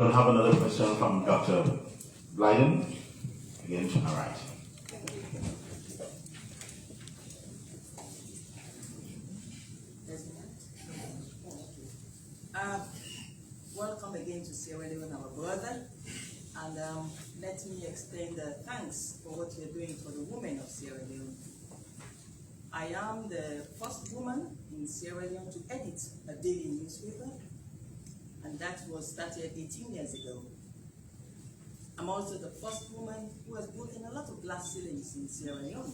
We'll have another question from Dr. Blyden. Again, all right. Welcome again to Sierra Leone, our brother, and let me extend thanks for what you're doing for the women of Sierra Leone. I am the first woman in Sierra Leone to edit a daily newspaper, and that was started 18 years ago. I'm also the first woman who has broken a lot of glass ceilings in Sierra Leone.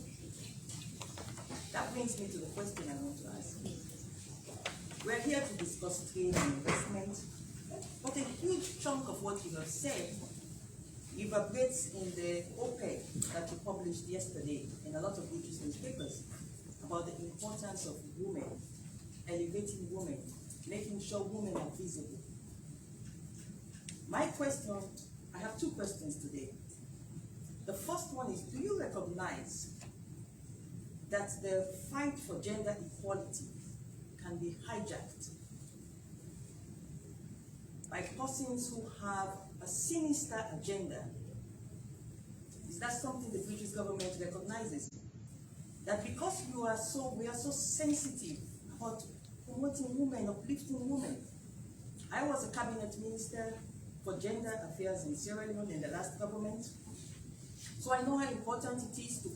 That brings me to the question I want to ask you. We're here to discuss trade and investment, but a huge chunk of what you have said reverberates in the op-ed that you published yesterday in a lot of British newspapers about the importance of women, elevating women, making sure women are visible. My question, I have two questions today. The first one is, do you recognize that the fight for gender equality can be hijacked by persons who have a sinister agenda? Is that something the British government recognizes? That because we are so sensitive about promoting women, uplifting women. I was a cabinet minister for gender affairs in Sierra Leone in the last government, so I know how important it is to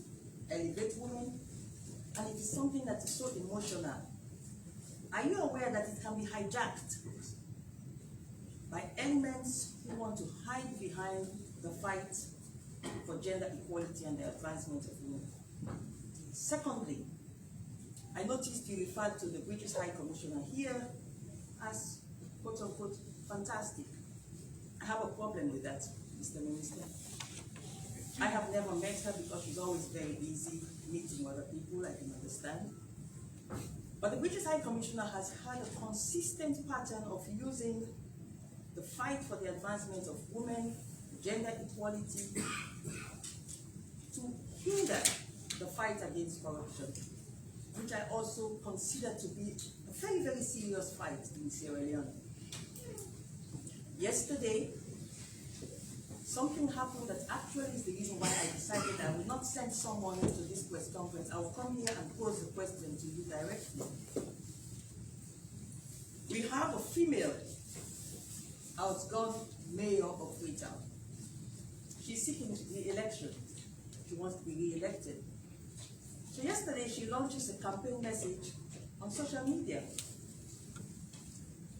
elevate women, and it is something that is so emotional. Are you aware that it can be hijacked by elements who want to hide behind the fight for gender equality and the advancement of women? Secondly, I noticed you referred to the British High Commissioner here as quote-unquote fantastic. I have a problem with that, Mr. Minister. I have never met her because she's always very busy meeting other people, I can understand. But the British High Commissioner has had a consistent pattern of using the fight for the advancement of women, gender equality, to hinder the fight against corruption, which I also consider to be a very, very serious fight in Sierra Leone. Yesterday, something happened that actually is the reason why I decided I will not send someone to this press conference. I will come here and pose the question to you directly. We have a female outgone mayor of Freetown. She's seeking re-election. She wants to be re-elected. So yesterday she launches a campaign message on social media.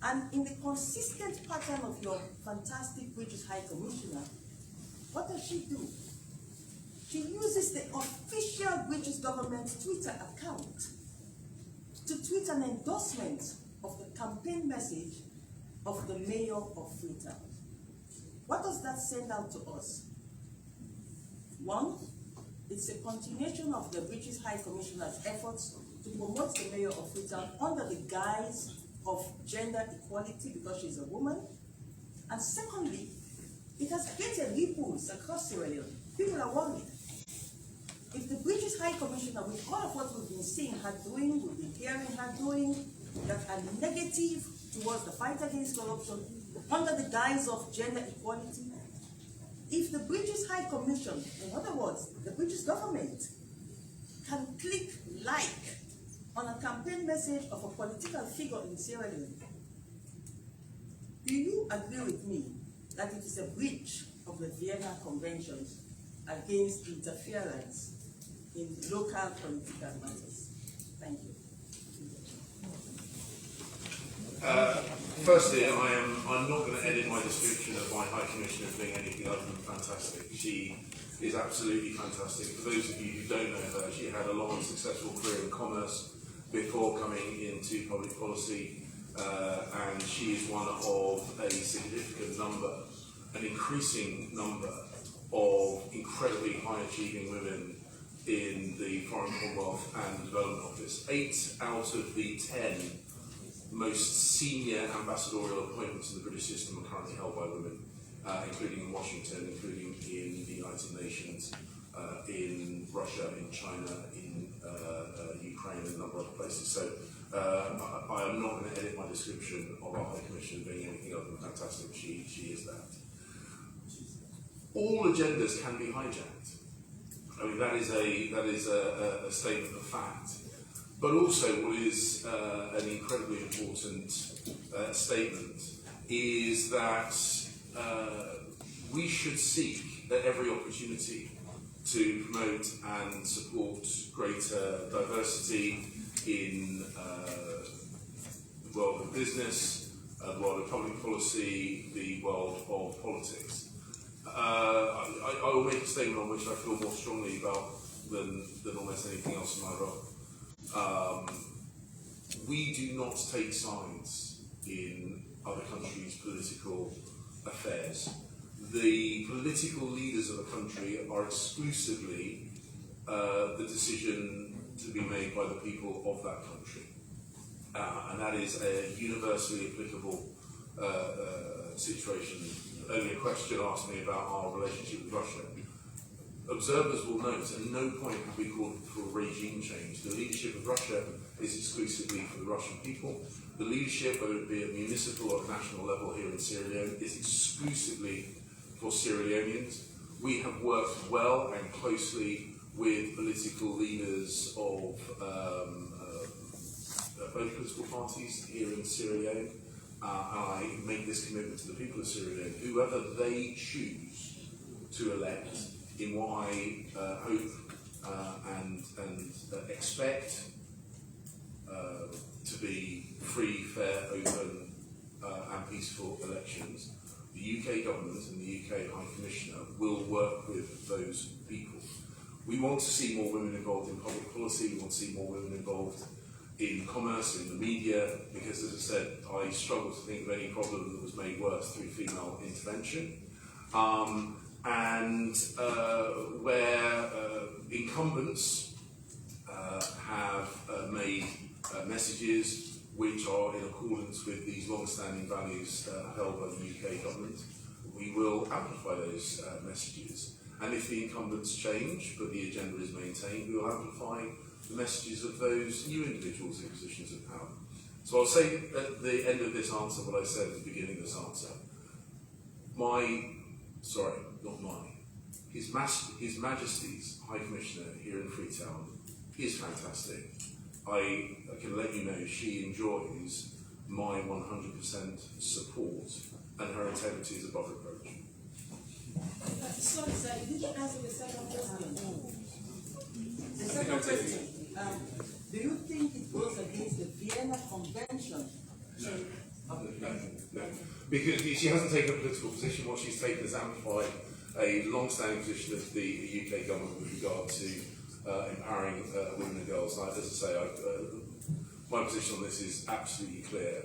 And in the consistent pattern of your fantastic British High Commissioner, what does she do? She uses the official British government Twitter account to tweet an endorsement of the campaign message of the mayor of Freetown. What does that send out to us? One, it's a continuation of the British High Commissioner's efforts to promote the mayor of Freetown under the guise of gender equality because she's a woman. And secondly, it has created ripples across Sierra Leone. People are worried. If the British High Commissioner, with all of what we've been seeing her doing, we've been hearing her doing, that are negative towards the fight against corruption, under the guise of gender equality, if the British High Commission, in other words, the British government, can click like on a campaign message of a political figure in Sierra Leone, do you agree with me that it is a breach of the Vienna Conventions against interference in local political matters? Thank you. Firstly, I'm not going to edit my description of my High Commissioner as being anything other than fantastic. She is absolutely fantastic. For those of you who don't know her, she had a long and successful career in commerce before coming into public policy, and she is one of a significant number, an increasing number of incredibly high-achieving women in the Foreign Commonwealth and Development Office. 8 out of the 10 most senior ambassadorial appointments in the British system are currently held by women, including in Washington, including in the United Nations, in Russia, in China, in Ukraine, and a number of other places. So I am not going to edit my description of our High Commissioner being anything other than fantastic. She is that. All agendas can be hijacked. I mean, that is a statement of fact. But also, what is an incredibly important statement is that we should seek at every opportunity to promote and support greater diversity in the world of business, the world of public policy, the world of politics. I will make a statement on which I feel more strongly about than almost anything else in my role. We do not take sides in other countries' political affairs. The political leaders of a country are exclusively the decision to be made by the people of that country. And that is a universally applicable situation. Only a question asked me about our relationship with Russia. Observers will note at no point have we called for regime change. The leadership of Russia is exclusively for the Russian people. The leadership, whether it be at municipal or national level here in Sierra Leone, is exclusively for Sierra Leoneans. We have worked well and closely with political leaders of both political parties here in Sierra Leone. I make this commitment to the people of Sierra Leone, whoever they choose to elect in what I hope and expect to be free, fair, open and peaceful elections. The UK government and the UK High Commissioner will work with those people. We want to see more women involved in public policy, we want to see more women involved in commerce, in the media, because as I said, I struggle to think of any problem that was made worse through female intervention. Where incumbents have made messages which are in accordance with these long-standing values held by the UK government, we will amplify those messages. And if the incumbents change, but the agenda is maintained, we will amplify the messages of those new individuals in positions of power. So I'll say at the end of this answer what I said at the beginning of this answer. His Majesty's High Commissioner here in Freetown is fantastic. I can let you know she enjoys my 100% support, and her integrity is above reproach. Sorry, sir, you didn't answer the second question. The second question, do you think it goes against the Vienna Convention? No. Because she hasn't taken a political position. What she's taken is amplified a long-standing position of the UK government with regard to empowering women and girls. As I say, my position on this is absolutely clear.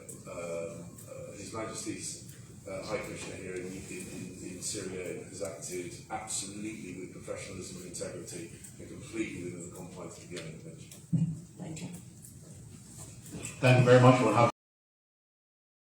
His Majesty's High Commissioner here in Sierra Leone has acted absolutely with professionalism and integrity and completely within the confines of the Vienna Convention. Thank you. Thank you very much. We'll have